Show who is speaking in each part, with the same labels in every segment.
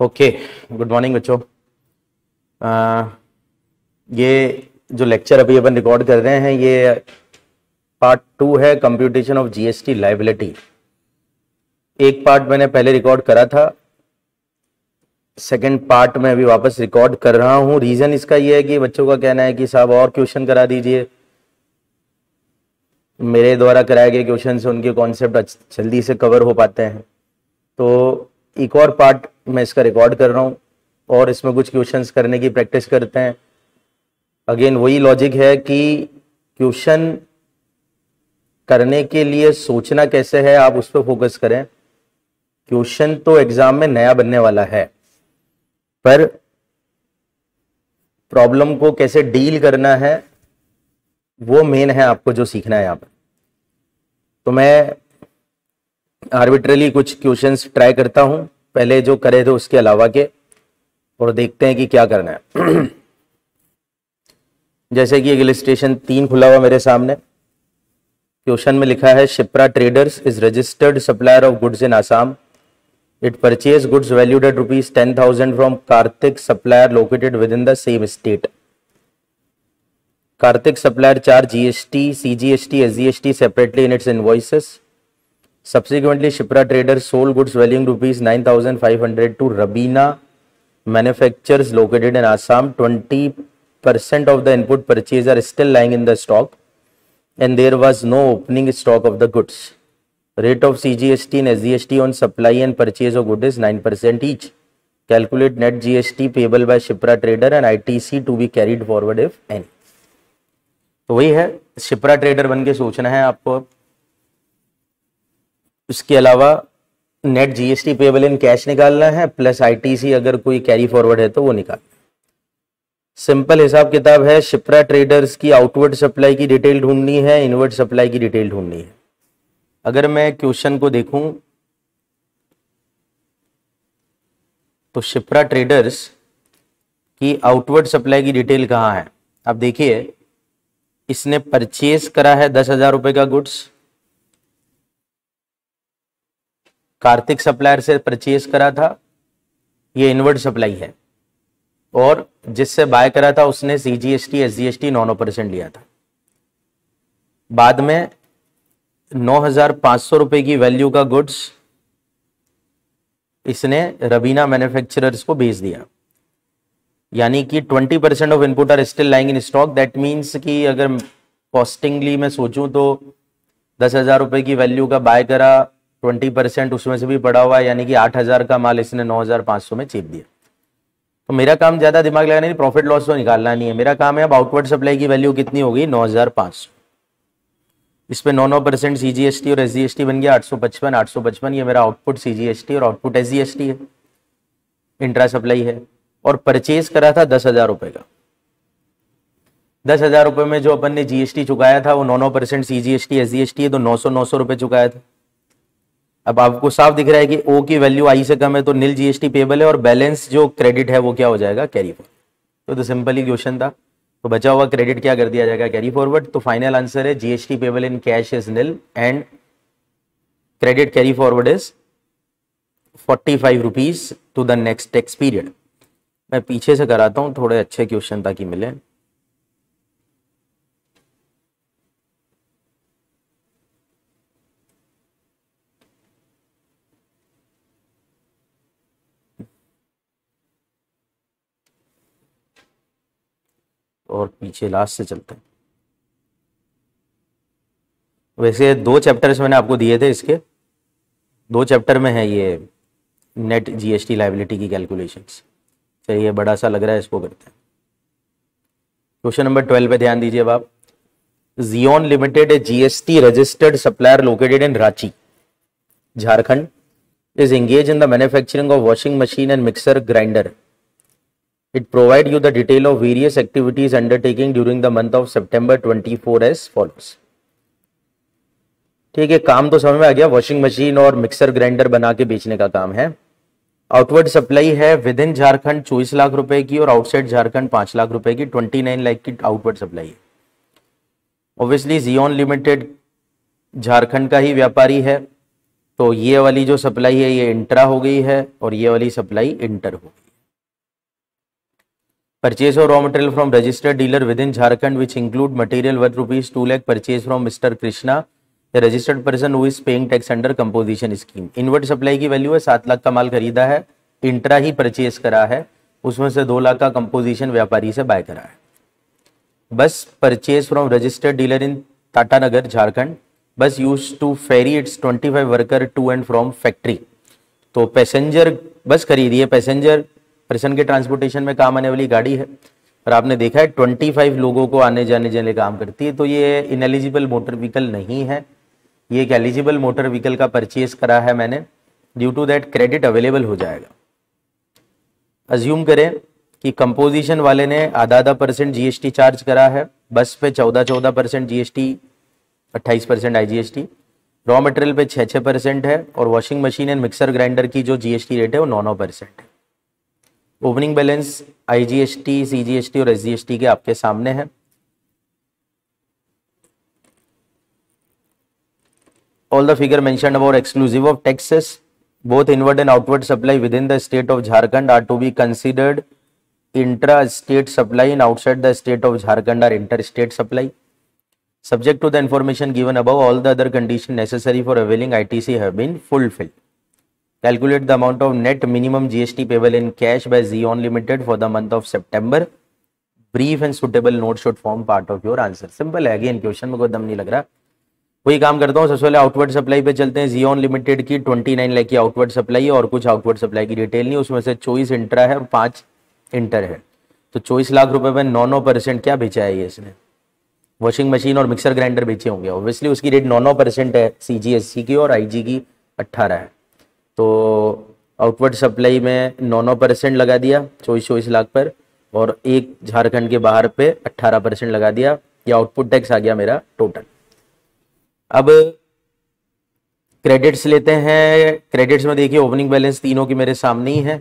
Speaker 1: Okay, good morning बच्चों। ये जो लेक्चर अभी अपन रिकॉर्ड कर रहे हैं ये पार्ट 2 है, कंप्यूटेशन ऑफ जीएसटी लायबिलिटी। एक पार्ट मैंने पहले रिकॉर्ड करा था, सेकंड पार्ट में अभी वापस रिकॉर्ड कर रहा हूं। रीजन इसका ये है कि बच्चों का कहना है कि साहब और क्वेश्चन करा दीजिए, मेरे द्वारा कराए गए क्वेश्चन से उनके कॉन्सेप्ट जल्दी से कवर हो पाते हैं। तो एक और पार्ट मैं इसका रिकॉर्ड कर रहा हूँ और इसमें कुछ क्वेश्चंस करने की प्रैक्टिस करते हैं। अगेन वही लॉजिक है कि क्वेश्चन करने के लिए सोचना कैसे है, आप उस पर फोकस करें। क्वेश्चन तो एग्जाम में नया बनने वाला है, पर प्रॉब्लम को कैसे डील करना है वो मेन है, आपको जो सीखना है यहाँ पर। तो मैं आर्बिट्रली कुछ क्वेश्चंस ट्राई करता हूं, पहले जो करे थे उसके अलावा के, और देखते हैं कि क्या करना है। जैसे कि इलस्ट्रेशन 3 खुला हुआ मेरे सामने। क्वेश्चन में लिखा है Shipra traders is registered supplier of goods in Assam. It purchase goods valued at ₹10,000 from Kartik supplier located with in the same state. Karthik supplier charge GST, CGST, SGST separately in its invoices. Subsequently, Shipra traders sold goods valuing ₹9,500 to Rabina manufacturers located in Assam. 20% of the input purchase are still lying in the stock, and there was no opening stock of the goods. Rate of CGST and SGST on supply and purchase of goods is 9% each. Calculate net GST payable by Shipra trader and ITC to be carried forward if any. तो वही है, Shipra trader बन के सोचना है आपको। उसके अलावा net GST payable in cash निकालना है, प्लस आईटीसी अगर कोई कैरी फॉरवर्ड है तो वो निकालना है। सिंपल हिसाब किताब है। शिप्रा ट्रेडर्स की आउटवर्ड सप्लाई की डिटेल ढूंढनी है, इनवर्ड सप्लाई की डिटेल ढूंढनी है। अगर मैं क्वेश्चन को देखूं तो शिप्रा ट्रेडर्स की आउटवर्ड सप्लाई की डिटेल कहाँ है? आप देखिए, इसने परचेज करा है 10,000 रुपए का गुड्स, कार्तिक सप्लायर से परचेज करा था, ये इनवर्ड सप्लाई है। और जिससे बाय करा था उसने सीजीएसटी एसजीएसटी 9% लिया था। बाद में 9,500 रुपए की वैल्यू का गुड्स इसने रबीना मैन्युफैक्चरर्स को भेज दिया, यानी कि 20% of input are still lying in stock. That means कि अगर कॉस्टिंगली मैं सोचूं तो 10,000 रुपए की वैल्यू का बाय करा, 20% उसमें से भी पड़ा हुआ, यानी कि 8,000 का माल इसने 9,500 में चेप दिया। तो मेरा काम ज्यादा दिमाग लगाना नहीं, प्रॉफिट लॉस तो निकालना नहीं है। मेरा काम है अब आउटवर्ड सप्लाई की वैल्यू कितनी होगी? 9,500। इस पे 9% सीजीएसटी और एसजीएसटी बन गया 855। ये मेरा आउटपुट सीजीएसटी और आउटपुट एसजीएसटी है, इंट्रा सप्लाई है। और परचेज करा था 10,000 रुपए का। 10,000 रुपए में जो अपन ने जीएसटी चुकाया था वो 9% सीजीएसटी एसजीएसटी है, तो 900 रुपए चुकाया था। अब आपको साफ दिख रहा है कि ओ की वैल्यू आई से कम है तो नील जीएसटी पेबल है, और बैलेंस जो क्रेडिट है वो क्या हो जाएगा? Carry forward. तो सिंपल ही क्वेश्चन था। तो बचा हुआ क्रेडिट क्या कर दिया जाएगा? Carry forward. तो फाइनल आंसर है GST payable in cash is nil and credit carry forward is 45 rupees to the next tax period. मैं पीछे से कराता हूं थोड़े अच्छे क्वेश्चन ताकि मिले। और पीछे लास्ट से चलते हैं। वैसे 2 चैप्टर्स मैंने आपको दिए थे, इसके 2 चैप्टर में है ये नेट जीएसटी लायबिलिटी की कैलकुलेशंस। चलिए, बड़ा सा लग रहा है, इसको करते हैं। क्वेश्चन नंबर 12 पे ध्यान दीजिए अब आप। Zion limited a GST registered supplier located in Ranchi, Jharkhand, is engage in the manufacturing of washing machine and mixer grinder. It provide you the detail of various activities undertaking during the month of September 24 as follows. ठीक है, काम तो समझ में आ गया। Washing machine और mixer grinder बना के बेचने का काम है। आउटवर्ड सप्लाई है विद इन झारखंड 24 लाख रुपए की, और आउटसाइड झारखंड 5 लाख रुपए की। 29 लाख की आउटवर्ड सप्लाई है। ऑब्वियसली जियोन लिमिटेड झारखंड का ही व्यापारी है, तो ये वाली जो सप्लाई है ये इंट्रा हो गई है और ये वाली सप्लाई इंटर हो गई। Purchase of raw material from registered dealer with in Jharkhand which include material worth ₹2 lakh purchase from mister Krishna the registered person who is paying tax under composition scheme. Inward supply की value है 7 लाख का माल खरीदा है, intra ही purchase करा है, उसमें से 2 लाख का कंपोजिशन व्यापारी से बाय करा है। Bus purchase from registered dealer in Tatanagar Jharkhand, bus use to ferry its 25 worker to and from factory. तो पैसेंजर बस खरीदी है, पैसेंजर पर्सन के ट्रांसपोर्टेशन में काम आने वाली गाड़ी है, और आपने देखा है 25 लोगों को आने जाने के लिए काम करती है, तो ये इनएलिजिबल मोटर व्हीकल नहीं है, ये एक एलिजिबल मोटर व्हीकल का परचेज करा है मैंने, due to that credit available हो जाएगा। अज्यूम करें कि कंपोजिशन वाले ने आधा % जीएसटी चार्ज करा है, बस पे 14% जीएसटी, 28% आईजीएसटी, रॉ मटेरियल पे 6% है, और washing machine and mixer grinder की जो जीएसटी रेट है वो 9% है। ओपनिंग बैलेंस आईजीएसटी, सीजीएसटी और एसजीएसटी के आपके सामने है। All the figure mentioned above exclusive of taxes, both inward and outward supply within the state of Jharkhand are to be considered intra-state supply, and outside the state of Jharkhand are interstate supply. Subject to the information given above, all the other conditions necessary for availing ITC have been fulfilled. Calculate the amount of net minimum GST payable in cash by Zeon Limited for the month of September. Brief and suitable note should form part of your answer. Simple है, again question में कोई दम नहीं लग रहा। वही काम करता हूँ, सबसे पहले आउटवर्ड सप्लाई पे चलते हैं। जियोन लिमिटेड की 29 लाख की आउटवर्ड सप्लाई है, और कुछ आउटवर्ड सप्लाई की डिटेल नहीं, उसमें से 24 इंट्रा है और 5 इंटर है। तो 24 लाख रुपए में 9% क्या बेचा है ये इसने? वॉशिंग मशीन और मिक्सर ग्राइंडर बेचे होंगे, ऑब्वियसली उसकी रेट 9% है सीजीएससी की, और आईजी की 18 है। तो आउटवर्ड सप्लाई में 9% लगा दिया 24 लाख पर, और एक झारखंड के बाहर पे 18% लगा दिया। ये आउटपुट टैक्स आ गया मेरा टोटल। अब क्रेडिट्स लेते हैं। क्रेडिट्स में देखिए ओपनिंग बैलेंस तीनों की मेरे सामने ही है।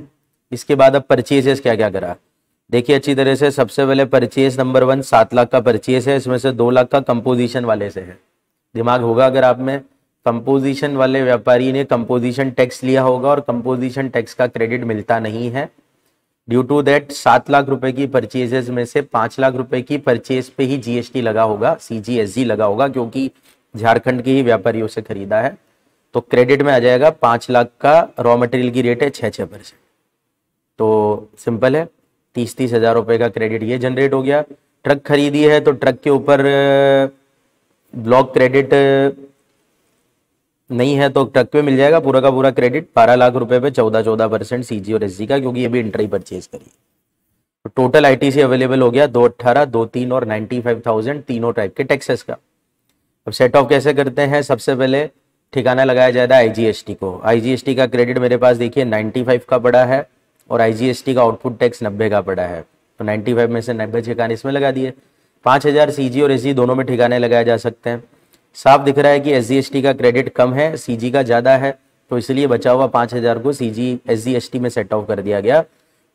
Speaker 1: इसके बाद अब परचेजेस क्या क्या करा देखिए अच्छी तरह से। सबसे पहले परचेज नंबर 1 7 लाख का परचेज है, इसमें से 2 लाख का कंपोजिशन वाले से है। दिमाग होगा अगर आप में, कंपोजिशन वाले व्यापारी ने कंपोजिशन टैक्स लिया होगा, और कंपोजिशन टैक्स का क्रेडिट मिलता नहीं है। ड्यू टू दैट 7 लाख रुपए की परचेजेस में से 5 लाख रुपए की परचेज पे ही जीएसटी लगा होगा, सीजीएसजी लगा होगा, क्योंकि झारखंड के ही व्यापारियों से खरीदा है। तो क्रेडिट में आ जाएगा 5 लाख का, रॉ मटेरियल की रेट है 6%। तो सिंपल है, 30 हज़ार रुपए का क्रेडिट ये जनरेट हो गया। ट्रक खरीदी है तो ट्रक के ऊपर ब्लॉक क्रेडिट नहीं है, तो ट्रक पे मिल जाएगा पूरा का पूरा क्रेडिट 12 लाख रुपए पे 14% सीजी और एसजी का, क्योंकि ये भी इंट्रा ही परचेज करी। तो टोटल आईटीसी अवेलेबल हो गया 218, 23 और 95,000 तीनों टाइप के टैक्सेस का। अब सेट ऑफ कैसे करते हैं? सबसे पहले ठिकाना लगाया जाएगा आईजीएसटी को। आईजीएसटी का क्रेडिट मेरे पास देखिए 95 का पड़ा है, और आईजीएसटी का आउटपुट टैक्स 90 का पड़ा है। तो 95 में से 90 ठिकाने इसमें लगा दिए। 5,000 सीजी और एसजी दोनों में ठिकाने लगाए जा सकते हैं। साफ दिख रहा है कि एसजीएसटी का क्रेडिट कम है, सीजी का ज़्यादा है, तो इसलिए बचा हुआ 5,000 को सीजी एसजीएसटी में सेट ऑफ कर दिया गया।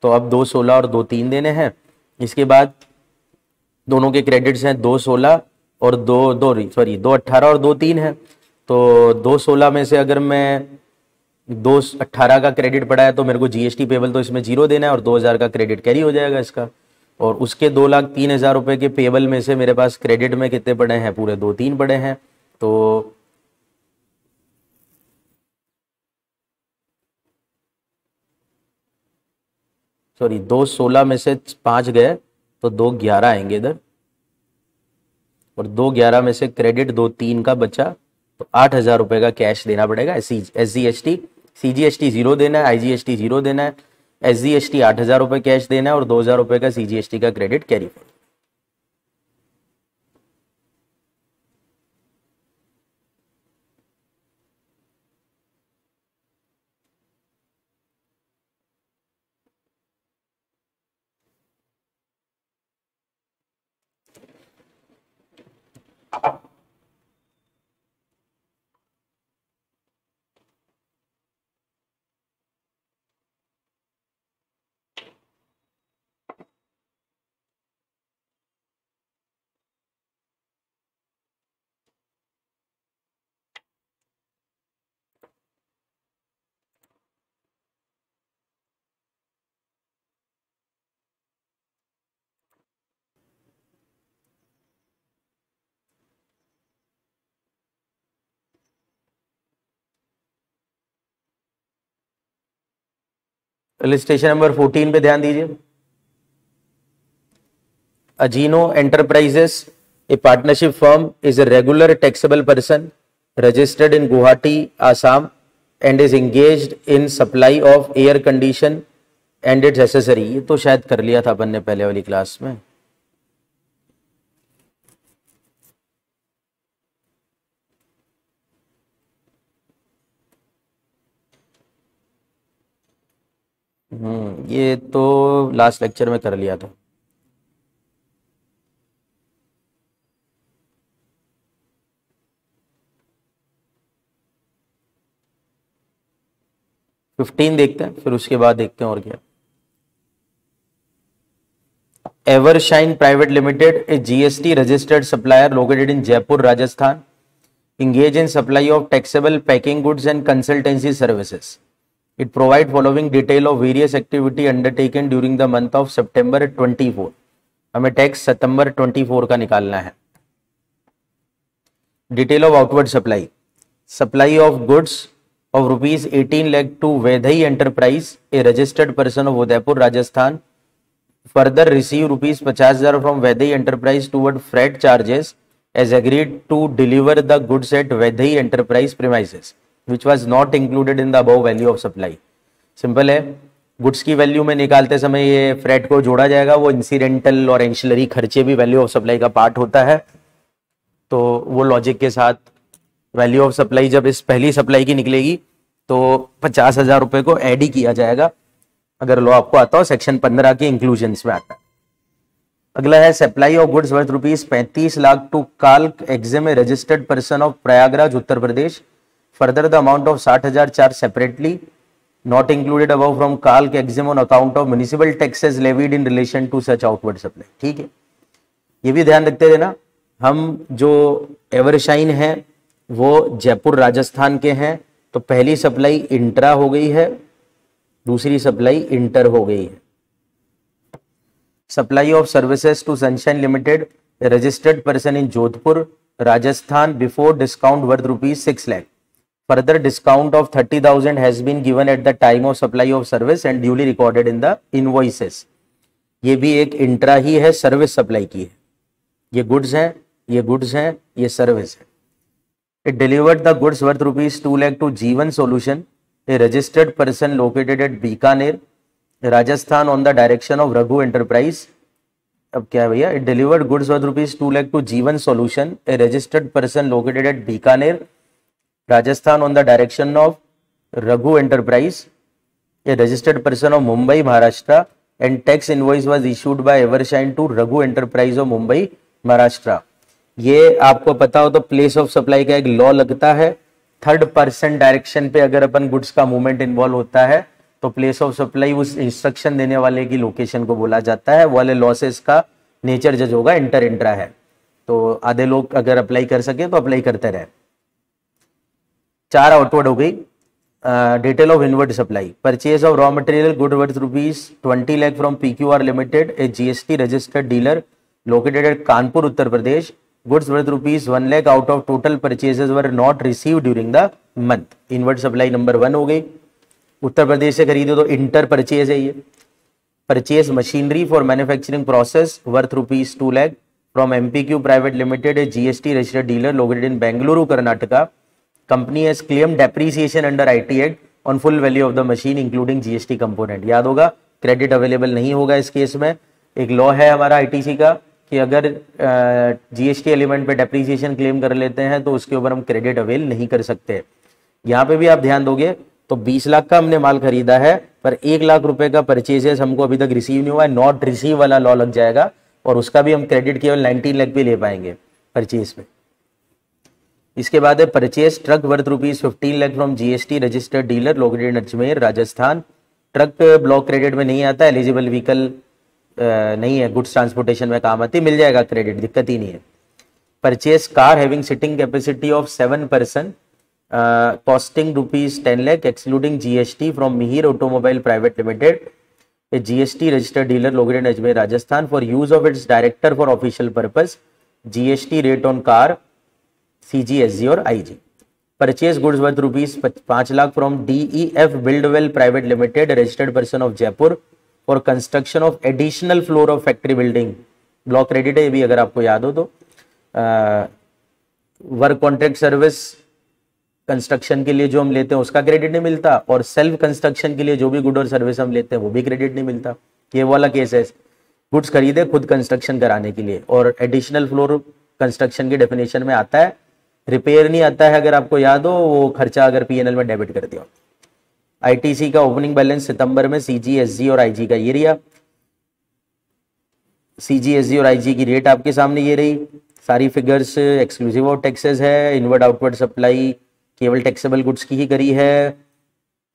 Speaker 1: तो अब 216 और 23 देने हैं। इसके बाद दोनों के क्रेडिट्स हैं 216 और 218 और 23 है। तो 216 में से अगर मैं 218 का क्रेडिट पड़ा है तो मेरे को जीएसटी पेबल तो इसमें 0 देना है, और 2,000 का क्रेडिट कैरी हो जाएगा इसका। और उसके 2,03,000 रुपए के पेबल में से मेरे पास क्रेडिट में कितने पड़े हैं? पूरे 2-3 पड़े हैं। तो सॉरी 216 में से 5 गए तो 211 आएंगे इधर, और 211 में से क्रेडिट 23 का बचा, तो 8,000 रुपए का कैश देना पड़ेगा। एसजीएसटी, सीजीएसटी 0 देना है, आईजीएसटी 0 देना है, एसजीएसटी 8,000 रुपए कैश देना है, और 2,000 रुपए का सीजीएसटी का credit carry forward. Illustration number 14 पे ध्यान दीजिए। Agino Enterprises, a partnership firm, is a regular taxable person registered in Guwahati, Assam, and is engaged in supply of air condition and its accessory। ये तो शायद कर लिया था अपन ने पहले वाली क्लास में। ये तो लास्ट लेक्चर में कर लिया था। फिफ्टीन देखते हैं, फिर उसके बाद देखते हैं और क्या। Evershine private limited, a GST registered supplier located in Jaipur, Rajasthan, engage in supply of taxable packing goods and consultancy services. It provide following detail of various activity undertaken during the month of September 24। हमें tax सितंबर 24 का निकालना है। Detail of outward supply, supply of goods of rupees 18 lakh to Vedhai Enterprise, a registered person of Udaipur, Rajasthan. Further receive rupees 50,000 from Vedhai Enterprise toward freight charges as agreed to deliver the goods at Vedhai Enterprise premises, which was not included in the above value of supply। Simple है, goods की value में निकालते समय ये freight को जोड़ा जाएगा, वो इंसिडेंटल और एंशिलरी खर्चे भी वैल्यू ऑफ सप्लाई का पार्ट होता है। तो वो लॉजिक के साथ वैल्यू ऑफ सप्लाई जब इस पहली सप्लाई की निकलेगी तो 50,000 रुपए को ऐड ही किया जाएगा, अगर लॉ आपको आता हो, सेक्शन 15 के इंक्लूजन्स में आता है। अगला है supply of goods worth rupees 35 lakh to काल्क Exim, a registered person of Prayagraj, Uttar Pradesh. Further the amount of 60,000 charge separately not included above from काल्क Exim on account of municipal taxes levied in relation to such outward supply. ठीक है, ये भी ध्यान रखते रहना, हम जो एवरशाइन है वो जयपुर राजस्थान के हैं, तो पहली सप्लाई इंट्रा हो गई है, दूसरी सप्लाई इंटर हो गई है। Supply of services to Sunshine limited, registered person in Jodhpur, Rajasthan, before discount worth rupees 6 lakh. Further discount of 30,000 has been given at the time of supply of service and duly recorded in the invoices. ये भी एक intra ही है, service supply की है। ये goods हैं, ये goods हैं, ये सर्विस है। It delivered the goods worth rupees 2 lakh to Jeevan Solution, a registered person located at Bikaner, Rajasthan, on the direction of Raghu Enterprise। अब क्या है भैया, it delivered goods worth rupees 2 lakh to Jeevan Solution, a registered person located at Bikaner, Rajasthan, on the direction of Raghu Enterprise, a registered person of Mumbai, Maharashtra, and tax invoice was issued by Evershine to Raghu Enterprise of Mumbai, Maharashtra। ये आपको पता हो तो place of supply का एक law लगता है, third person direction पे अगर अपन गुड्स का मूवमेंट इन्वॉल्व होता है तो प्लेस ऑफ सप्लाई उस इंस्ट्रक्शन देने वाले की लोकेशन को बोला जाता है। वाले लॉसेस का नेचर जज होगा इंटर इंट्रा है, तो आधे लोग अगर अप्लाई कर सके तो अप्लाई करते रहे। 4 आउटवर्ड हो गई। Detail of inward supply, purchase of raw material good worth rupees 20 lakh from PQR limited, A GST registered dealer located at Kanpur, Uttar Pradesh. Goods worth rupees 1 lakh out of total purchases were not received during the month। Inward supply number 1 हो गई। उत्तर प्रदेश से खरीदो तो inter purchase है ये। Purchase machinery for manufacturing process worth rupees 2 lakh from MPQ private limited, A GST registered dealer located in Bengaluru, Karnataka. Company has claimed depreciation under IT act on full value of the machine including GST component. याद होगा, credit available नहीं होगा इस case में। एक law है हमारा ITC का कि अगर GST एलिमेंट पे डेप्रीसिएशन क्लेम कर लेते हैं तो उसके ऊपर हम क्रेडिट अवेल नहीं कर सकते। यहाँ पे भी आप ध्यान दोगे तो 20 लाख का हमने माल खरीदा है, पर 1 लाख रुपए का परचेजेस हमको अभी तक रिसीव नहीं हुआ है, नॉट रिसीव वाला लॉ लग जाएगा और उसका भी हम क्रेडिट केवल 19 लाख पे ले पाएंगे परचेज पे। इसके बाद है purchase truck worth rupees 15 lakh from GST registered dealer located in Ajmer, Rajasthan. Truck block credit में नहीं आता, एलिजिबल व्हीकल नहीं है, गुड्स ट्रांसपोर्टेशन में काम आती, मिल जाएगा क्रेडिट, दिक्कत ही नहीं है। Purchase car having sitting capacity of 7 person costing rupees 10 lakh excluding GST from Mihir automobile private limited, A GST registered dealer located in Ajmer, Rajasthan, for use of its director for official purpose, GST rate on car CGSG और IG। Purchase goods worth rupees 5 lakh from DEF Buildwell private limited registered person of Jaipur for construction of additional floor of factory building. Block credit है ये भी, अगर आपको याद हो तो। Work contract service construction के लिए जो हम लेते हैं उसका क्रेडिट नहीं मिलता, और सेल्फ कंस्ट्रक्शन के लिए जो भी गुड और सर्विस हम लेते हैं वो भी क्रेडिट नहीं मिलता। ये वाला केस है, गुड्स खरीदे खुद कंस्ट्रक्शन कराने के लिए, और एडिशनल फ्लोर कंस्ट्रक्शन की डेफिनेशन में आता है, रिपेयर नहीं आता है। अगर आपको याद हो वो खर्चा अगर PNL में डेबिट कर दिया। ITC का ओपनिंग बैलेंस सितंबर में CG, SG और IG का ये रिया। CG, SG और IG की रेट आपके सामने ये रही। सारी फिगर्स एक्सक्लूसिव ऑफ टैक्सेस है। इनवर्ड आउटवर्ड सप्लाई केवल टैक्सेबल गुड्स की ही करी है।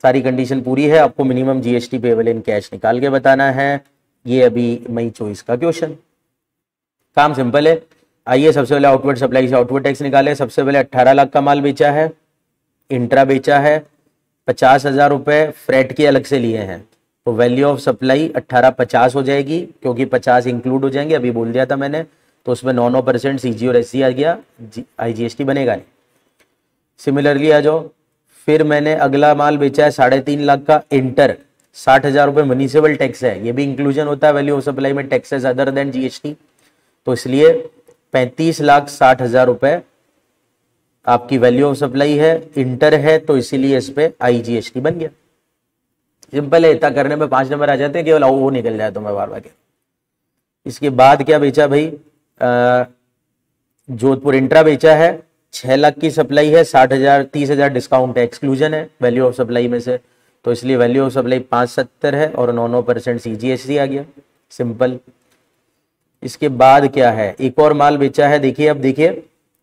Speaker 1: सारी कंडीशन पूरी है। आपको minimum GST payable in cash निकाल के बताना है। ये अभी मई 24 का क्वेश्चन। काम सिंपल है। आइए सबसे पहले आउटवर्ड सप्लाई से आउटवर्ड टैक्स निकाले। सबसे पहले 18 लाख का माल बेचा है, इंट्रा बेचा है, 50,000 रुपए फ्रेट के अलग से लिए हैं, तो वैल्यू ऑफ सप्लाई 1850 हो जाएगी, क्योंकि 50 इंक्लूड हो जाएंगे, अभी बोल दिया था मैंने। तो उसमें 9% CG और SG आ गया, IGST बनेगा नहीं। सिमिलरली आ जाओ, फिर मैंने अगला माल बेचा है 3.5 लाख का इंटर, 60,000 रुपये म्युनिसिपल टैक्स है, ये भी इंक्लूजन होता है वैल्यू ऑफ सप्लाई में, टैक्सेस अदर देन GST। तो इसलिए 35,60,000 रुपये आपकी वैल्यू ऑफ सप्लाई है, इंटर है, तो इसीलिए इस पे IGST बन गया। सिंपल है, इतना करने में 5 नंबर आ जाते हैं, केवल वो निकल जाए तो मैं बार बार कह। इसके बाद क्या बेचा भाई, जोधपुर इंट्रा बेचा है, 6 लाख की सप्लाई है, 60,000 30,000 डिस्काउंट है, एक्सक्लूजन है वैल्यू ऑफ सप्लाई में से, तो इसलिए वैल्यू ऑफ सप्लाई 570 है और 9% CGST आ गया। सिंपल। इसके बाद क्या है, एक और माल बेचा है, देखिए अब देखिए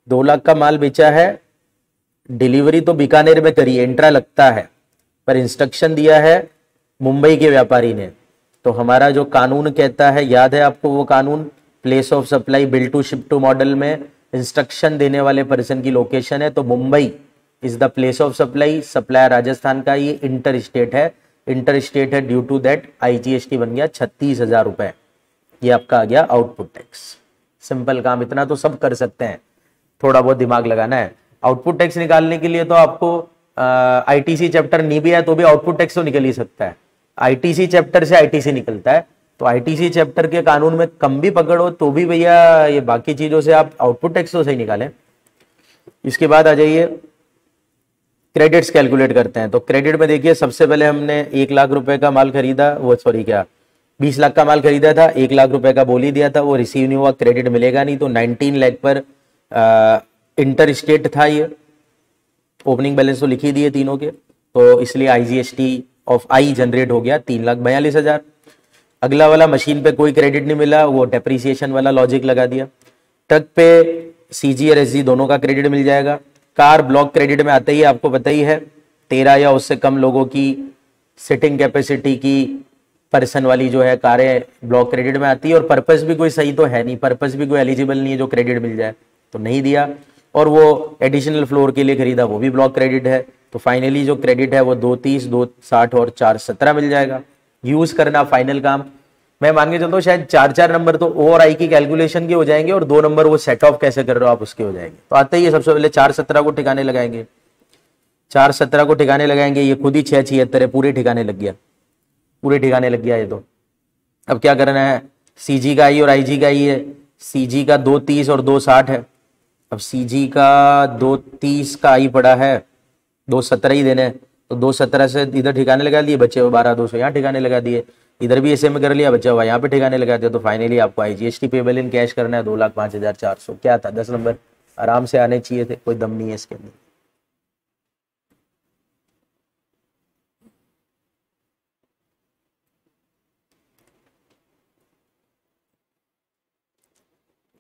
Speaker 1: 2 लाख का माल बेचा है, डिलीवरी तो बीकानेर में करी है, इंट्रा लगता है, पर इंस्ट्रक्शन दिया है मुंबई के व्यापारी ने। तो हमारा जो कानून कहता है, याद है आपको वो कानून, place of supply bill to ship to model में इंस्ट्रक्शन देने वाले पर्सन की लोकेशन है, तो Mumbai is the place of supply, supplier Rajasthan का, ये इंटर स्टेट है, इंटर स्टेट है, ड्यू टू दैट IGST बन गया 36,000 रुपए। ये आपका आ गया आउटपुट टैक्स। सिंपल काम, इतना तो सब कर सकते हैं, थोड़ा बहुत दिमाग लगाना है। आउटपुट टैक्स निकालने के लिए तो आपको ITC चैप्टर नहीं भी है तो भी आउटपुट टैक्स तो निकल ही सकता है। ITC चैप्टर से ITC निकलता है, तो ITC चैप्टर के कानून में कम भी पकड़ो तो भी भैया ये बाकी चीजों से आप आउटपुट टैक्स तो सही निकालें। इसके बाद आ जाइए क्रेडिट्स कैलकुलेट करते हैं। तो क्रेडिट में देखिए, सबसे पहले हमने 1 लाख रुपए का माल खरीदा, वो सॉरी क्या 20 लाख का माल खरीदा था, 1 लाख रुपए का बोल ही दिया था, वो रिसीव नहीं हुआ, क्रेडिट मिलेगा नहीं, तो 19 लाख पर इंटर स्टेट था ये, ओपनिंग बैलेंस तो लिख ही दिए तीनों के, तो इसलिए IGST ऑफ I जनरेट हो गया 3,42,000। अगला वाला मशीन पे कोई क्रेडिट नहीं मिला, वो डेप्रीसिएशन वाला लॉजिक लगा दिया। ट्रक पे CG और SG दोनों का क्रेडिट मिल जाएगा। कार ब्लॉक क्रेडिट में आते ही आपको पता ही है, 13 या उससे कम लोगों की सिटिंग कैपेसिटी की पर्सन वाली जो है कारें ब्लॉक क्रेडिट में आती है, और पर्पस भी कोई सही तो है नहीं, पर्पस भी कोई एलिजिबल नहीं है जो क्रेडिट मिल जाए, तो नहीं दिया। और वो एडिशनल फ्लोर के लिए खरीदा, वो भी ब्लॉक क्रेडिट है, तो फाइनली जो क्रेडिट है वो 230, 260 और 417 मिल जाएगा। यूज करना फाइनल काम। मैं मान के चलता हूँ शायद 4 नंबर तो O और I की कैलकुलेशन के हो जाएंगे, और 2 नंबर वो सेट ऑफ कैसे कर रहे हो आप उसके हो जाएंगे। तो आते ही सबसे पहले 417 को ठिकाने लगाएंगे, 417 को ठिकाने लगाएंगे, ये खुद ही 676 है, पूरे ठिकाने लग गया, पूरे ठिकाने लग गया ये तो। अब क्या करना है, CG का I और IG का I है, CG का 230 और 260 है, अब CG का 230 का I पड़ा है, 217 ही देने, तो 217 से इधर ठिकाने लगा दिए, बच्चे 12,200 यहाँ ठिकाने लगा दिए, इधर भी ऐसे में कर लिया, बच्चा हुआ यहाँ पे ठिकाने लगा दिया। तो फाइनली आपको IGST पेबल इन कैश करना है 2,05,400। क्या था 10 नंबर आराम से आने चाहिए थे, कोई दम नहीं है इसके अंदर।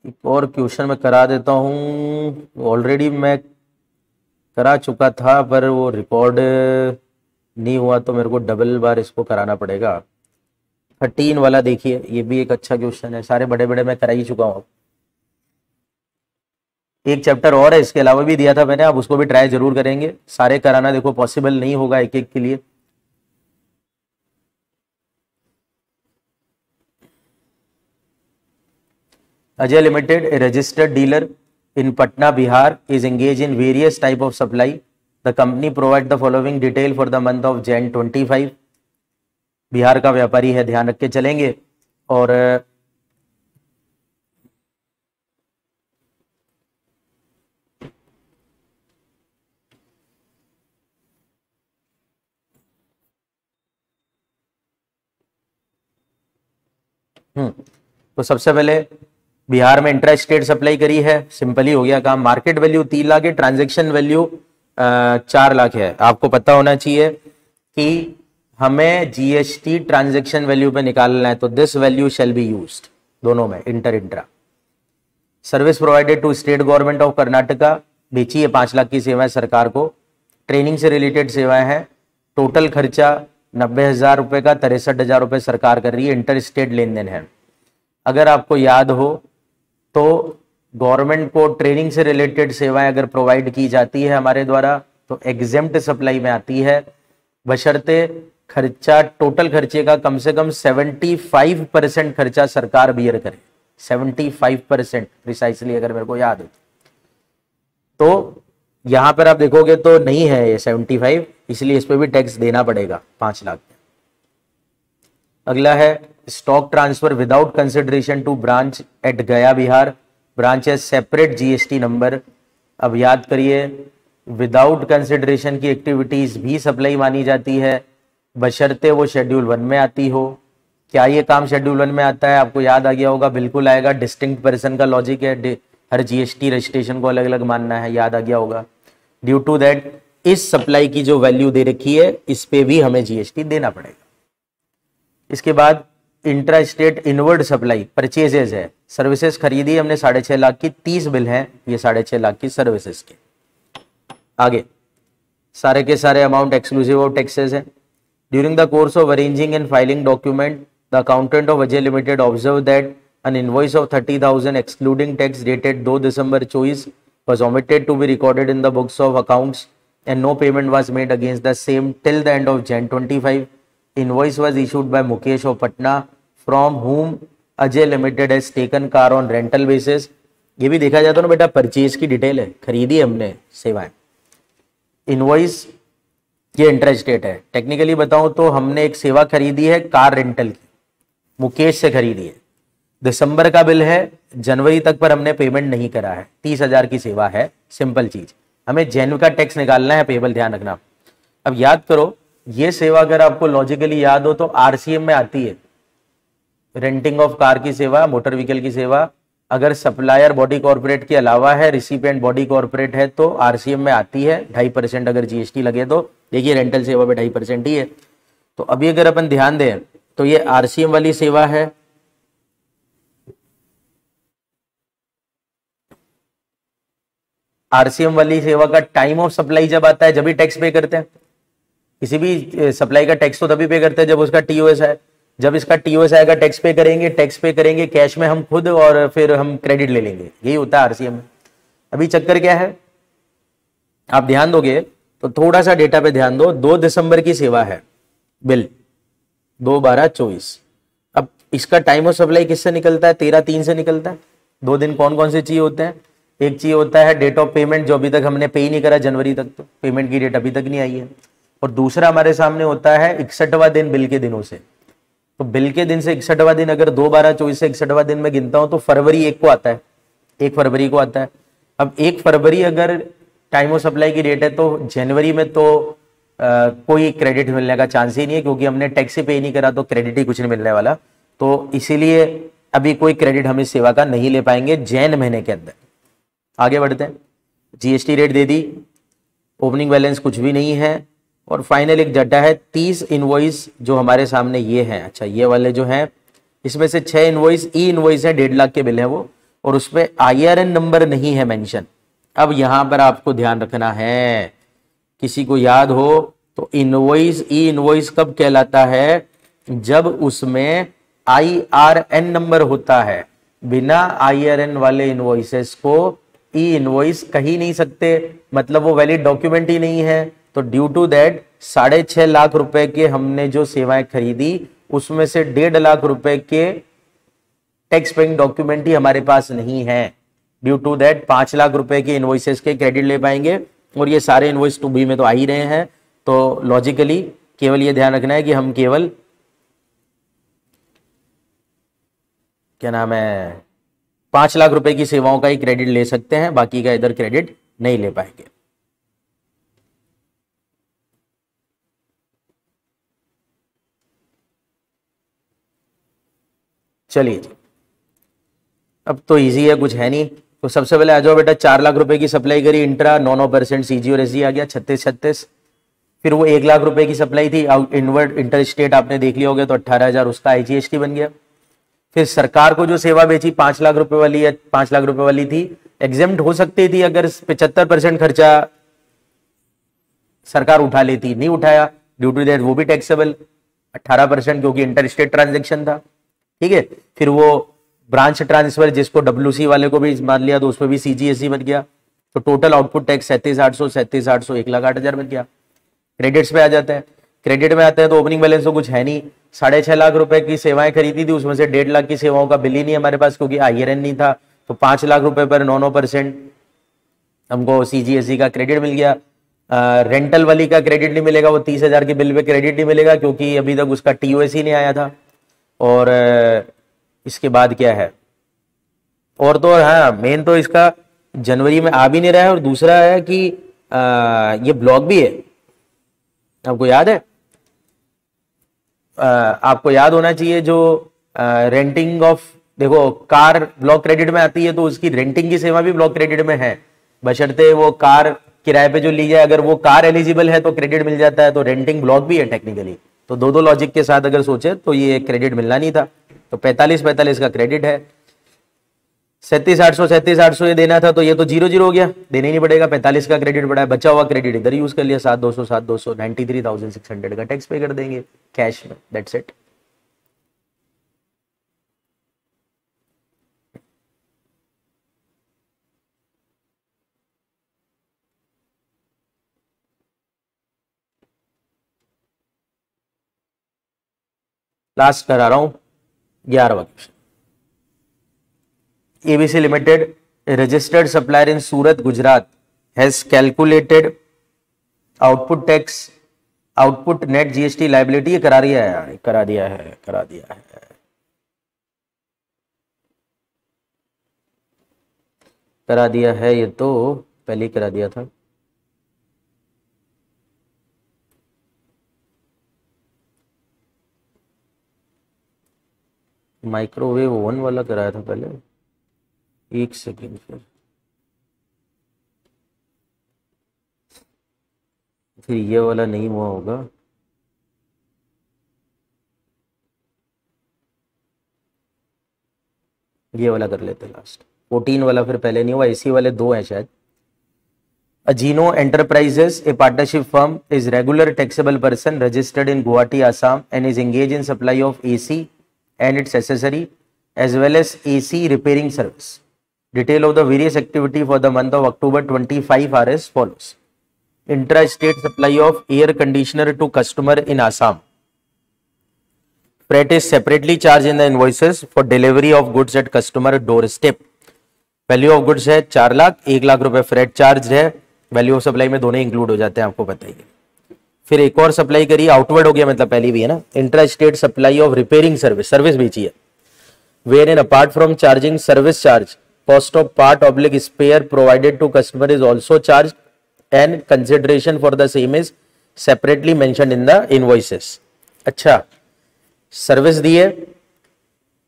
Speaker 1: एक और क्वेश्चन मैं करा देता हूँ, ऑलरेडी मैं करा चुका था पर वो रिकॉर्ड नहीं हुआ, तो मेरे को डबल बार इसको कराना पड़ेगा। 13 वाला देखिए, ये भी एक अच्छा क्वेश्चन है, सारे बड़े बड़े मैं करा ही चुका हूँ। एक चैप्टर और है इसके अलावा भी दिया था मैंने, आप उसको भी ट्राई जरूर करेंगे। सारे कराना देखो पॉसिबल नहीं होगा एक एक के लिए। Ajay Limited, a registered dealer in Patna, Bihar, is engaged in various type of supply the company provide the following detail for the month of Jain 25। Bihar का व्यापारी है, ध्यान रख के चलेंगे। और तो सबसे पहले बिहार में इंट्रा स्टेट सप्लाई करी है, सिंपल ही हो गया काम। मार्केट वैल्यू 3 लाख है, ट्रांजैक्शन वैल्यू 4 लाख है। आपको पता होना चाहिए कि हमें जीएसटी ट्रांजैक्शन वैल्यू पे निकालना है, तो this value shall be used दोनों में, intra. Service provided to state government of Karnataka, बेची है 5 लाख की सेवाएं सरकार को। ट्रेनिंग से रिलेटेड सेवाएं हैं। टोटल खर्चा 90,000 रुपए का, 63,000 रुपए सरकार कर रही है। इंटर स्टेट लेन देन है। अगर आपको याद हो तो गवर्नमेंट को ट्रेनिंग से रिलेटेड सेवाएं अगर प्रोवाइड की जाती है हमारे द्वारा तो एग्जेम्प्ट सप्लाई में आती है, बशर्ते खर्चा, टोटल खर्चे का कम से कम 75% खर्चा सरकार बियर करे। 75% प्रिसाइसली, अगर मेरे को याद हो तो यहां पर आप देखोगे तो नहीं है ये 75, इसलिए इस पे भी टैक्स देना पड़ेगा 5 लाख। अगला है stock transfer without consideration to branch at Gaya Bihar. Branch है सेपरेट जीएसटी नंबर। अब याद करिए, विदाउट कंसिडरेशन की एक्टिविटीज भी सप्लाई मानी जाती है, बशर्ते वो शेड्यूल 1 में आती हो। क्या ये काम शेड्यूल 1 में आता है? आपको याद आ गया होगा, बिल्कुल आएगा। डिस्टिंक्ट पर्सन का लॉजिक है, हर जीएसटी रजिस्ट्रेशन को अलग अलग मानना है, याद आ गया होगा। ड्यू टू दैट इस सप्लाई की जो वैल्यू दे रखी है इस पे भी हमें जीएसटी देना पड़ेगा। इसके बाद intra state inward supply purchases है। सर्विसेज खरीदी हमने 6.5 लाख की, 30 बिल हैं ये 6.5 लाख की सर्विसेज के। आगे सारे के सारे अमाउंट एक्सक्लूसिव ऑफ टैक्सेस है। During the course of arranging and filing document the accountant of Ajay limited observe that an invoice of 30,000 excluding tax dated 2 December 24 was omitted to be recorded in the books of accounts and no payment was made against the same till the end of Jan 25. Invoice was issued by Mukesh of Patna from whom Ajay Limited has taken car on rental basis. ये भी देखा जाता है ना बेटा, purchase की detail है, खरीदी हमने सेवाएं। इनवॉइस ये इंट्रा स्टेट है। टेक्निकली बताऊं तो हमने एक सेवा खरीदी है कार रेंटल की, मुकेश से खरीदी है। दिसंबर का बिल है, जनवरी तक पर हमने पेमेंट नहीं करा है। 30,000 की सेवा है, सिंपल चीज। हमें जैन का टैक्स निकालना है, पेबल, ध्यान रखना। अब याद करो, ये सेवा अगर आपको लॉजिकली याद हो तो आरसीएम में आती है। रेंटिंग ऑफ कार की सेवा, मोटर व्हीकल की सेवा, अगर सप्लायर बॉडी कॉर्पोरेट के अलावा है, रिसिपिएंट बॉडी कॉर्पोरेट है तो आरसीएम में आती है। 2.5% अगर जीएसटी लगे तो देखिए रेंटल सेवा पे 2.5% ही है। तो अभी अगर अपन ध्यान दें तो ये आरसीएम वाली सेवा है। आरसीएम वाली सेवा का टाइम ऑफ सप्लाई जब आता है जब भी टैक्स पे करते हैं। किसी भी सप्लाई का टैक्स तो तभी पे करते हैं जब उसका टीओएस है। जब इसका टीओएस आएगा टैक्स पे करेंगे, टैक्स पे करेंगे कैश में हम खुद और फिर हम क्रेडिट ले लेंगे, यही होता है आरसीएम में। अभी चक्कर क्या है, आप ध्यान दोगे तो थोड़ा सा डेटा पे ध्यान दो। 2 दिसंबर की सेवा है, बिल 2/12/24। अब इसका टाइम ऑफ सप्लाई किससे निकलता है? 13/3 से निकलता है। 2 दिन कौन कौन से चाहिए होते हैं? एक चाहिए होता है डेट ऑफ पेमेंट, जो अभी तक हमने पे ही नहीं करा जनवरी तक, तो पेमेंट की डेट अभी तक नहीं आई है। और दूसरा हमारे सामने होता है 61वां दिन बिल के दिनों से। तो बिल के दिन से 61वां दिन अगर 2/12/24 से 61वां दिन में गिनता हूं तो फरवरी 1 को आता है, 1 फरवरी को आता है। अब 1 फरवरी अगर टाइम ऑफ सप्लाई की डेट है तो जनवरी में तो कोई क्रेडिट मिलने का चांस ही नहीं है, क्योंकि हमने टैक्स ही पे नहीं करा तो क्रेडिट ही कुछ नहीं मिलने वाला। तो इसीलिए अभी कोई क्रेडिट हम इस सेवा का नहीं ले पाएंगे जैन महीने के अंदर। आगे बढ़ते हैं। जीएसटी रेट दे दी, ओपनिंग बैलेंस कुछ भी नहीं है। और फाइनल एक डाटा है 30 इनवॉइस जो हमारे सामने ये हैं। अच्छा, ये वाले जो हैं इसमें से 6 इनवॉइस ई इनवॉइस है, 1.5 लाख के बिल है वो, और उसमें IRN नंबर नहीं है मेंशन। अब यहां पर आपको ध्यान रखना है, किसी को याद हो तो इनवॉइस ई इनवॉइस कब कहलाता है? जब उसमें IRN नंबर होता है। बिना IRN वाले इनवॉइसेस को ई इनवॉइस कह ही नहीं सकते, मतलब वो वैलिड डॉक्यूमेंट ही नहीं है। तो ड्यू टू दैट 6.5 लाख रुपए के हमने जो सेवाएं खरीदी उसमें से 1.5 लाख रुपए के टैक्स पेइंग डॉक्यूमेंट ही हमारे पास नहीं है। ड्यू टू दैट 5 लाख रुपए के इनवॉइसेस के क्रेडिट ले पाएंगे और ये सारे इनवॉइस टू बी में तो आ ही रहे हैं। तो लॉजिकली केवल ये ध्यान रखना है कि हम केवल क्या नाम है 5 लाख रुपए की सेवाओं का ही क्रेडिट ले सकते हैं, बाकी का इधर क्रेडिट नहीं ले पाएंगे। चलिए जी, अब तो इजी है, कुछ है नहीं। तो सबसे पहले आ जाओ बेटा, 4 लाख रुपए की सप्लाई करी इंट्रा, 9% सीजी और एसजी आ गया 36। फिर वो 1 लाख रुपए की सप्लाई थी इनवर्ड इंटर स्टेट, आपने देख लिया होगा, तो 18,000 उसका आईजीएसटी बन गया। फिर सरकार को जो सेवा बेची 5 लाख रुपए वाली है, 5 लाख रुपए वाली थी, एग्जेम्प्ट हो सकती थी अगर 75% खर्चा सरकार उठा लेती, नहीं उठाया, ड्यू टू दैट वो भी टैक्सेबल 18%, क्योंकि इंटर स्टेट ट्रांजेक्शन था। ठीक है, फिर वो ब्रांच ट्रांसफर जिसको डब्ल्यूसी वाले को भी मान लिया तो उसमें भी सीजीएससी बन गया। तो टोटल आउटपुट टैक्स 37,800 1,08,000 बन गया। क्रेडिट्स पे आ जाता है, क्रेडिट में आते हैं तो ओपनिंग बैलेंस तो कुछ है नहीं, 6.5 लाख रुपए की सेवाएं खरीदी थी, उसमें से 1.5 लाख की सेवाओं का बिल ही नहीं हमारे पास, क्योंकि आईआरएन नहीं था। तो 5 लाख रुपए पर 9% हमको सीजीएससी का क्रेडिट मिल गया। रेंटल वाली का क्रेडिट नहीं मिलेगा, वो 30,000 के बिल पे क्रेडिट नहीं मिलेगा, क्योंकि अभी तक उसका टीओएस ही नहीं आया था। और इसके बाद क्या है, और तो हाँ, मेन तो इसका जनवरी में आ भी नहीं रहा है, और दूसरा है कि ये ब्लॉक भी है, आपको याद है, आपको याद होना चाहिए, जो रेंटिंग ऑफ, देखो कार ब्लॉक क्रेडिट में आती है तो उसकी रेंटिंग की सेवा भी ब्लॉक क्रेडिट में है, बशर्ते वो कार किराए पे जो ली जाए, अगर वो कार एलिजिबल है तो क्रेडिट मिल जाता है। तो रेंटिंग ब्लॉक भी है टेक्निकली। तो दो लॉजिक के साथ अगर सोचे तो ये क्रेडिट मिलना नहीं था। तो 45 का क्रेडिट है, 37,800 ये देना था, तो ये तो 0 हो गया, देने नहीं पड़ेगा। 45 का क्रेडिट पड़ा है, बचा हुआ क्रेडिट इधर यूज कर लिया, 7,200 93,600 का टैक्स पे कर देंगे कैश में, दैट्स इट। लास्ट करा रहा हूं 11वां question. ABC Limited, a registered supplier in Surat, Gujarat, has calculated output tax, output net GST liability। ये करा दिया है, करा दिया है, करा दिया है, करा दिया है, ये तो पहले ही करा दिया था। माइक्रोवेव ओवन वाला कराया था पहले, एक सेकेंड, फिर ये वाला नहीं हुआ होगा, ये वाला कर लेते लास्ट, 14 वाला फिर पहले नहीं हुआ, इसी वाले 2 हैं शायद। Ajino Enterprises, a partnership firm, is regular taxable person registered in Guwahati, Assam, and is engaged in supply of AC and its accessory as well as AC repairing service. Detail of the various activity for the month of October 25 are as follows. Intra-state supply of air conditioner to customer in Assam. Freight is separately charged in the invoices for delivery of goods at customer doorstep. Value of goods है 4 लाख, 1 लाख रुपए freight charge है, value of supply में दोनों include हो जाते हैं, आपको पता ही है। फिर एक और सप्लाई करी, आउटवर्ड हो गया, मतलब पहली भी है ना, intra state supply of repairing service, service बेची है, wherein apart from charging service charge, cost of part oblique spare provided to customer is also charge and consideration for the same is separately mentioned in the invoices. अच्छा, service दी है,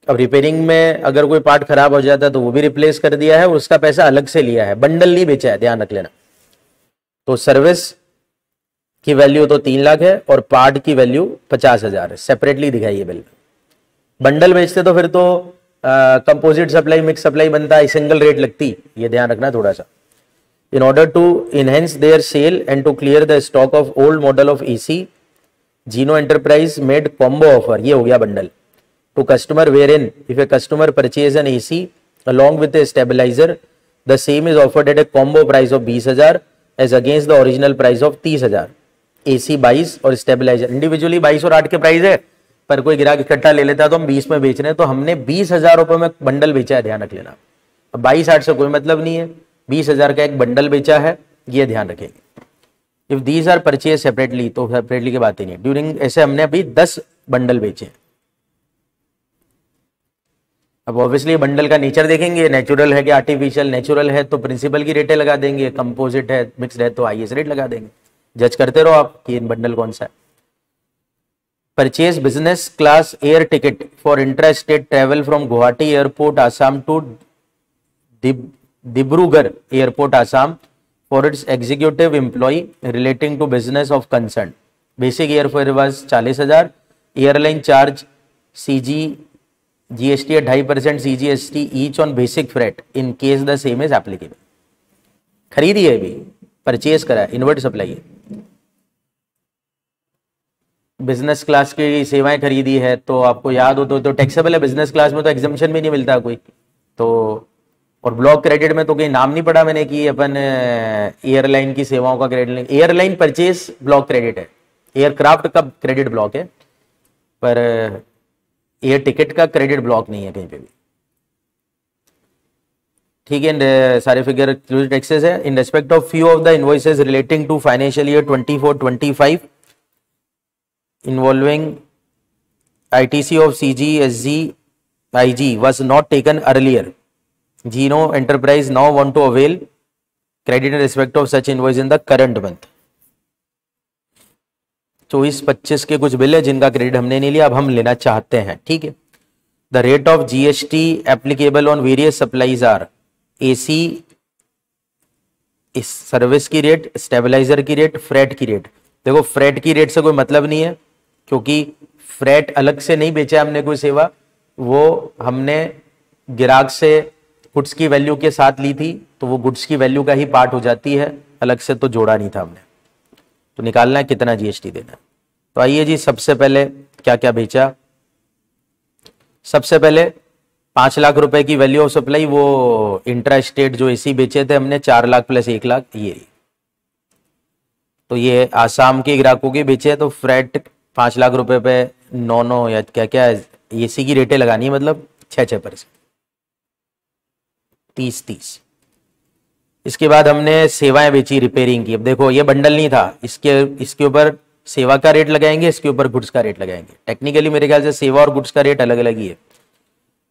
Speaker 1: अब repairing में अगर कोई part खराब हो जाता है तो वो भी रिप्लेस कर दिया है, उसका पैसा अलग से लिया है, बंडल नहीं बेचा है, ध्यान रख लेना। तो सर्विस की वैल्यू तो 3 लाख है और पार्ट की वैल्यू 50,000 है, सेपरेटली दिखाई है बिल में। बंडल बेचते तो फिर तो कंपोजिट सप्लाई, मिक्स सप्लाई बनता है, सिंगल रेट लगती, ये ध्यान रखना थोड़ा सा। In order to enhance their sale and to clear the stock of old model of AC, Zeno Enterprise made combo offer, ये हो गया bundle, to customer wherein if a customer purchase an AC along with a stabilizer, the same is offered at a combo price of 20,000 as against the original price of 30,000। AC 22 और stabiliser individually 22 और 8 के price है, पर कोई ग्राहक इकट्ठा ले लेता है तो हम 20 में बेच रहे हैं, तो हमने 20,000 रुपए में बंडल बेचा है, ध्यान रख लेना। अब 22-8 से कोई मतलब नहीं है, 20,000 का एक बंडल बेचा है, ये ध्यान रखेंगे। If these are purchase separately, तो सेपरेटली की बात ही नहीं। ड्यूरिंग, ऐसे हमने अभी 10 बंडल बेचे। अब ऑब्वियसली बंडल का नेचर देखेंगे, नेचुरल है कि आर्टिफिशियल। नेचुरल है तो प्रिंसिपल की रेटें लगा देंगे, कंपोजिट है, मिक्सड है तो हाईएस्ट रेट लगा देंगे। जज करते रहो आप कि इन बंडल कौन सा है। Purchase business class air ticket for intra state travel from Guwahati airport Assam to Dibrugarh airport Assam for its executive employ relating to business of concern. Basic airfare was 40,000। Airline charge CG GST at 2.5% CGST each on basic freight in case the same is applicable। खरीदी है, अभी purchase करा है, inward supply है, business class की सेवाएं खरीदी है, तो आपको याद हो तो टैक्सेबल है। बिजनेस क्लास में तो एग्जम्पशन भी नहीं मिलता कोई तो। और ब्लॉक क्रेडिट में तो कहीं नाम नहीं पड़ा मैंने कि अपन एयरलाइन की सेवाओं का credit. Airline purchase block credit है, एयरक्राफ्ट का क्रेडिट ब्लॉक है, पर एयर टिकट का क्रेडिट ब्लॉक नहीं है कहीं पे भी। ठीक है, सारे फिगर टैक्सेस है। In respect of few of the invoices relating to financial year 24-25 involving ITC of CG SG IG was not taken earlier. Geno Enterprise now want to avail credit in respect of such invoice in the current month। 24-25 के कुछ bill है जिनका credit हमने नहीं लिया, अब हम लेना चाहते हैं। ठीक है। The rate of GST applicable on various supplies are AC इस सर्विस की रेट, स्टेबलाइजर की रेट, फ्रेट की रेट। देखो फ्रेट की रेट से कोई मतलब नहीं है, क्योंकि फ्रेट अलग से नहीं बेचा हमने कोई सेवा, वो हमने ग्राहक से गुड्स की वैल्यू के साथ ली थी, तो वो गुड्स की वैल्यू का ही पार्ट हो जाती है, अलग से तो जोड़ा नहीं था हमने। तो निकालना है कितना GST देना है। तो आइए जी, सबसे पहले क्या क्या बेचा। सबसे पहले 5 लाख रुपए की वैल्यू ऑफ सप्लाई, वो इंट्रा स्टेट जो AC बेचे थे हमने 4 लाख प्लस 1 लाख, ये तो ये आसाम के ग्राहकों के बेचे, तो फ्रेट 5 लाख रुपए पे 9 या क्या क्या AC की रेटें लगानी है, मतलब 6% 30। इसके बाद हमने सेवाएं बेची रिपेयरिंग की। अब देखो ये बंडल नहीं था, इसके ऊपर सेवा का रेट लगाएंगे, इसके ऊपर गुड्स का रेट लगाएंगे। टेक्निकली मेरे ख्याल से सेवा और गुड्स का रेट अलग अलग ही है।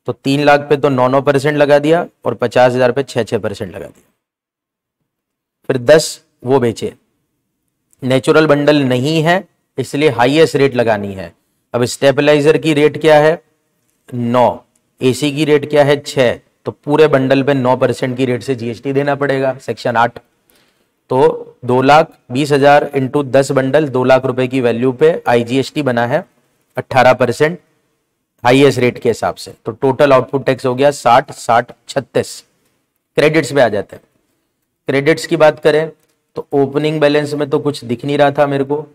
Speaker 1: तो 3 लाख पे तो 9% लगा दिया और 50,000 पे 6% लगा दिया। फिर 10 वो बेचे। नेचुरल बंडल नहीं है इसलिए हाईएस्ट रेट लगानी है। अब स्टेबलाइजर की रेट क्या है 9, AC की रेट क्या है 6, तो पूरे बंडल पे 9% की रेट से GST देना पड़ेगा, सेक्शन 8। तो 2,20,000 इंटू 10 बंडल 2 लाख रुपए की वैल्यू पे IGST बना है 18% हाईएस्ट रेट के हिसाब से। तो टोटल आउटपुट टैक्स हो गया 60-60-36। क्रेडिट्स पे आ जाते हैं। क्रेडिट्स की बात करें तो ओपनिंग बैलेंस में तो कुछ दिख नहीं रहा था मेरे को।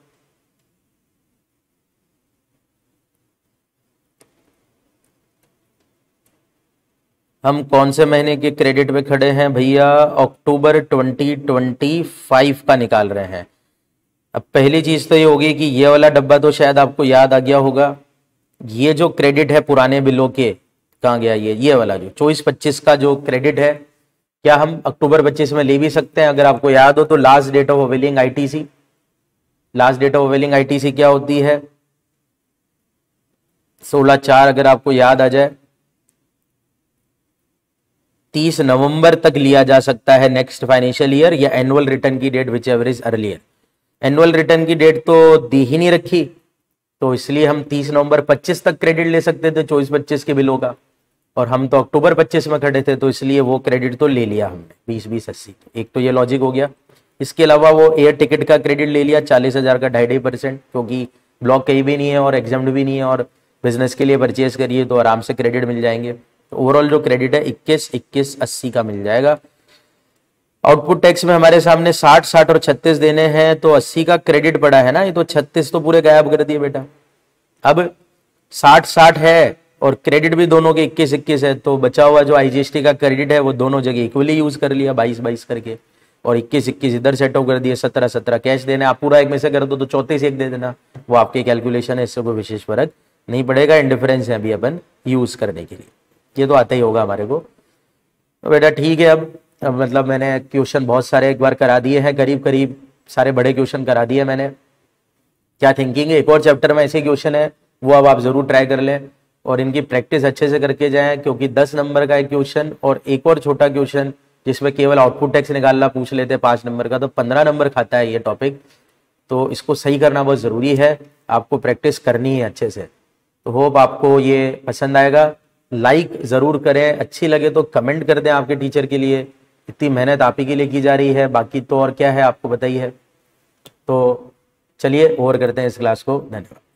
Speaker 1: हम कौन से महीने के क्रेडिट पे खड़े हैं भैया, अक्टूबर 2025 का निकाल रहे हैं। अब पहली चीज तो ये होगी कि ये वाला डब्बा तो शायद आपको याद आ गया होगा। ये जो क्रेडिट है पुराने बिलों के, कहाँ गया ये वाला जो 24-25 का जो क्रेडिट है, क्या हम अक्टूबर 25 में ले भी सकते हैं? अगर आपको याद हो तो last date of availing ITC, last date of availing ITC क्या होती है 16/4, अगर आपको याद आ जाए 30 नवंबर तक लिया जा सकता है नेक्स्ट फाइनेंशियल ईयर, या एनुअल रिटर्न की date which ever is earlier. Annual return की डेट तो दी ही नहीं रखी, तो इसलिए हम 30 नवंबर 25 तक क्रेडिट ले सकते थे 24-25 के बिलों का, और हम तो अक्टूबर 25 में खड़े थे, तो इसलिए वो क्रेडिट तो ले लिया हमने 20-20-80। एक तो ये लॉजिक हो गया। इसके अलावा वो एयर टिकट का क्रेडिट ले लिया 40,000 का 2.5%, क्योंकि ब्लॉक कहीं भी नहीं है और एग्जाम्ड भी नहीं है, और बिजनेस के लिए परचेज करिए तो आराम से क्रेडिट मिल जाएंगे। तो ओवरऑल जो क्रेडिट है 21-21-80 का मिल जाएगा। आउटपुट टैक्स में हमारे सामने 60-60 और 36 देने हैं, तो 80 का क्रेडिट पड़ा है ना, ये तो 36 तो पूरे गायब कर दिए बेटा। अब 60-60 है और क्रेडिट भी दोनों के 21-21 है, तो बचा हुआ जो IGST का क्रेडिट है वो दोनों जगह इक्वली यूज कर लिया 22-22 करके, और 21-21 इधर सेट ऑफ कर दिए। 17-17 कैश देने, आप पूरा एक में से कर दो तो 34 एक दे देना, वो आपकी कैलकुलेशन है, इससे कोई विशेष फर्क नहीं पड़ेगा। इंडिफरेंस है अभी अपन यूज करने के लिए, ये तो आता ही होगा हमारे को। तो बेटा ठीक है, अब मतलब मैंने क्वेश्चन बहुत सारे एक बार करा दिए हैं, करीब करीब सारे बड़े क्वेश्चन करा दिए मैंने। क्या थिंकिंग है, एक और चैप्टर में ऐसे क्वेश्चन है वो अब आप जरूर ट्राई कर लें और इनकी प्रैक्टिस अच्छे से करके जाएं, क्योंकि 10 नंबर का एक क्वेश्चन और एक और छोटा क्वेश्चन जिसमें केवल आउटपुट टैक्स निकालना पूछ लेते हैं 5 नंबर का, तो 15 नंबर खाता है ये टॉपिक। तो इसको सही करना बहुत ज़रूरी है, आपको प्रैक्टिस करनी है अच्छे से। तो होप आपको ये पसंद आएगा। लाइक ज़रूर करें, अच्छी लगे तो कमेंट कर दें आपके टीचर के लिए, इतनी मेहनत आप ही के लिए की जा रही है, बाकी तो और क्या है आपको बताइए। तो चलिए और करते हैं इस क्लास को। धन्यवाद।